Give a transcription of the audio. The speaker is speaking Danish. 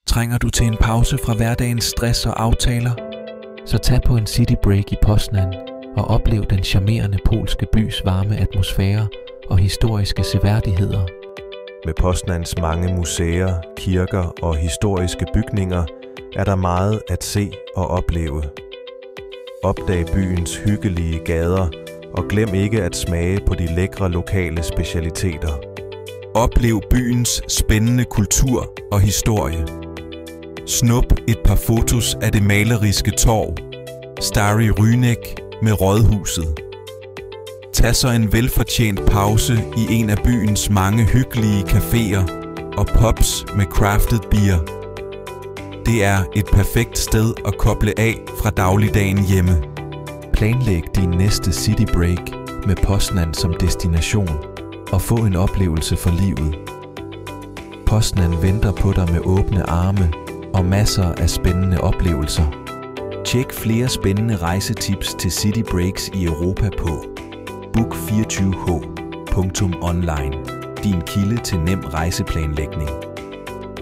Trænger du til en pause fra hverdagens stress og aftaler? Så tag på en city break i Poznan og oplev den charmerende polske bys varme atmosfære og historiske seværdigheder. Med Poznans mange museer, kirker og historiske bygninger er der meget at se og opleve. Opdag byens hyggelige gader og glem ikke at smage på de lækre lokale specialiteter. Oplev byens spændende kultur og historie. Snup et par fotos af det maleriske torv, Stary Rynek med rådhuset. Tag så en velfortjent pause i en af byens mange hyggelige caféer og pubs med crafted beer. Det er et perfekt sted at koble af fra dagligdagen hjemme. Planlæg din næste city break med Poznan som destination og få en oplevelse for livet. Poznan venter på dig med åbne arme og masser af spændende oplevelser. Tjek flere spændende rejsetips til city breaks i Europa på book24h.online, din kilde til nem rejseplanlægning.